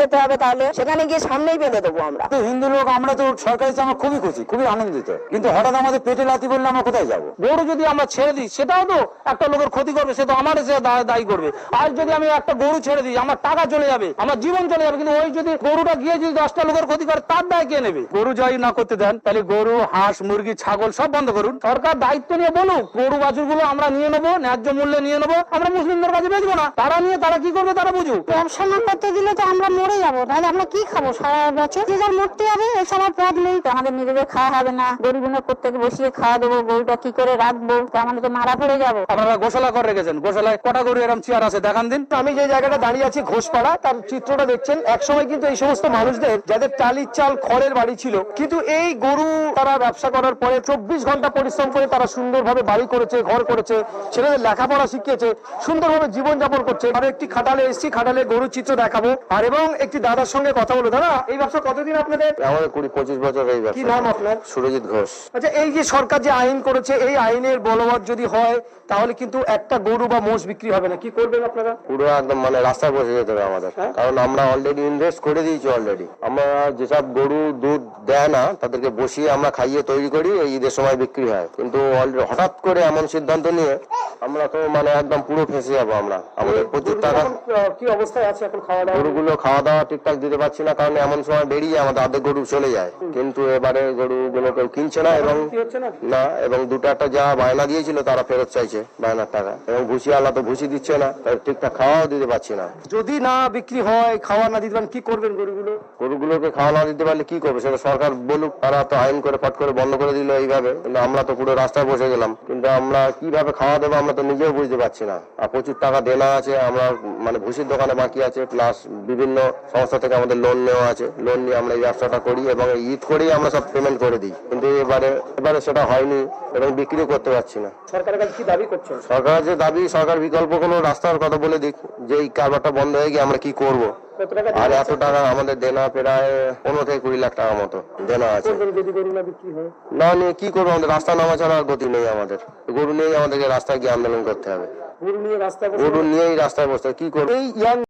যেতে হবে, তাহলে সেখানে গিয়ে সামনেই বেঁধে দেবো আমরা। হিন্দু লোক আমরা তো সরকারি আমরা খুবই খুশি, খুবই আনন্দিত, কিন্তু হঠাৎ আমাদের পেটে লাথি বললে আমরা কোথায় যাবো? গরু যদি আমরা ছেড়ে দিই সেটাও তো একটা লোকের ক্ষতি করবে, সে তো আমার এসে দায়ী করবে। আর যদি আমি একটা গরু ছেড়ে দিই আমার টাকা চলে যাবে, আমার জীবন চলে যাবে, কিন্তু ওই যদি গরুটা গিয়ে যদি 10টা লোকের ক্ষতি করে তার দায় কে নেবে? গরু জয়ী না করতে দেন তাহলে গরু, হাঁস, মুরগি, ছাগল সব বন্ধ করুন। সরকার দায়িত্ব নিয়ে বলুক গরু বাছুর গুলো আমরা নিয়ে নেবো, ন্যায্য মূল্যে নিয়ে নেবো, আমরা মুসলিমদের কাছে বেচবো না। তারা নিয়ে তারা কি করবে তারা বুঝুক। ব্যবসা না করতে দিলে তো আমরা মরে যাবো, তাহলে আমরা কি খাবো সারা বছর? যে যার মরতে হবে, এছাড়া পথ নেই। তো আমাদের নিজেদের খাওয়া হবে না, গরিবের প্রত্যেকে বসিয়ে খাওয়া দেবো, গরুটা কি করে রাখবো? আমাদের তো মারা পড়ে যাবো। আপনারা গোশালা করে রেখেছেন, গোশালায় কটা গরু এরকম চেয়ার আছে দেখান দিন। আমি যে জায়গাটা দাঁড়িয়ে আছি ঘোষপাড়া, তার চিত্রটা দেখছেন। একসময় কিন্তু এই সমস্ত মানুষদের যাদের টালির চাল খড়ের বাড়ি ছিল, কিন্তু এই গরু তারা ব্যবসা করার পরে 24 ঘন্টা পরিশ্রম করে তারা সুন্দরভাবে বাড়ি করেছে, ঘর করেছে, ছেলেদের লেখাপড়া শিখিয়েছে, সুন্দরভাবে জীবনযাপন করছে। আর একটি খাটালে এসছি, খাটালে গরুর চিত্র দেখাবো আর এবং একটি দাদার সঙ্গে কথা বলবো। দাদা, এই ব্যবসা কতদিন আপনাদের? আমাদের 20-25 বছর এই ব্যবসা। কি নাম আপনার? সুরজিৎ ঘোষ। আচ্ছা, এই যে সরকার যে আইন করেছে, এই আইনের বলবৎ যদি হয় তাহলে কিন্তু একটা গরু বা মোষ বিক্রি হবে না, কি করবেন আপনারা? পুরো একদম মানে রাস্তায় বসে যেতে হবে আমাদের, কারণ আমরা অলরেডি ইনভেস্ট করে দিয়েছি। অলরেডি আমরা যেসব গরু দুধ দেয় না তাদেরকে বসিয়ে আমরা খাইয়ে তৈরি করি, এই ঈদের সময় বিক্রি হয়। কিন্তু হঠাৎ করে এমন সিদ্ধান্ত নিয়ে আমরা তো মানে একদম পুরো ফেঁসে যাবো আমরা। আমাদের প্রচুর টাকা। কি অবস্থায় আছে এখন খাওয়া দাওয়া? গরুগুলো খাওয়া দাওয়া ঠিকঠাক দিতে পারছি না, কারণ এমন সময় বেরিয়ে আমাদের অর্ধেক গরু চলে যায়। কিন্তু এবারে গরুগুলো কেউ কিনছে না এবং না, এবং দুটো একটা যা বায়না দিয়েছিল তারা ফেরত চাইছে বায়নার টাকা, এবং ভুসি আলা তো ভুসি দিচ্ছে না, তাই ঠিকঠাক খাওয়াও দিতে পারছি না। যদি না বিক্রি হয়, খাওয়া না দিতে পারেন, কি করবেন গরুগুলো? গরুগুলোকে খাওয়া না দিতে পারলে কি করবে সেটা সরকার বলুক। তারা তো আইন করে ফট করে বন্ধ করে দিল এইভাবে, কিন্তু আমরা তো পুরো রাস্তায় বসে গেলাম। কিন্তু আমরা কিভাবে খাওয়া দেবো আমরা তো নিজেও বুঝতে পারছি না। আর প্রচুর টাকা দেনা আছে, আমরা মানে ভুসির দোকানে বাকি আছে, প্লাস বিভিন্ন সংস্থা থেকে আমাদের লোন নেওয়া আছে। লোন নিয়ে আমরা এই ব্যবসাটা করি এবং ঈদ করেই আমরা সব পেমেন্ট করে দিই, কিন্তু এবারে সেটা হয়নি এবং বিক্রি করতে পারছি না। সরকারের কাছে কি দাবি করছেন? সরকারের যে দাবি, সরকার বিকল্প কোনো রাস্তার কথা বলে দিক, যে এই কারবারটা বন্ধ হয়ে গিয়ে আমরা কি করব। আর এত টাকা আমাদের দেনা, প্রায় 15 থেকে 20 লাখ টাকা মতো দেনা আছে। যদি গরু না বিক্রি হয়, না নিয়ে কি করবো? আমাদের রাস্তা নামা ছাড়া আর গতি নেই। আমাদের গরু নিয়েই আমাদেরকে রাস্তায় গিয়ে আন্দোলন করতে হবে। গরু নিয়ে রাস্তায় গরু নিয়েই রাস্তায় বসতে হবে, কি করবো? এই ইয়াং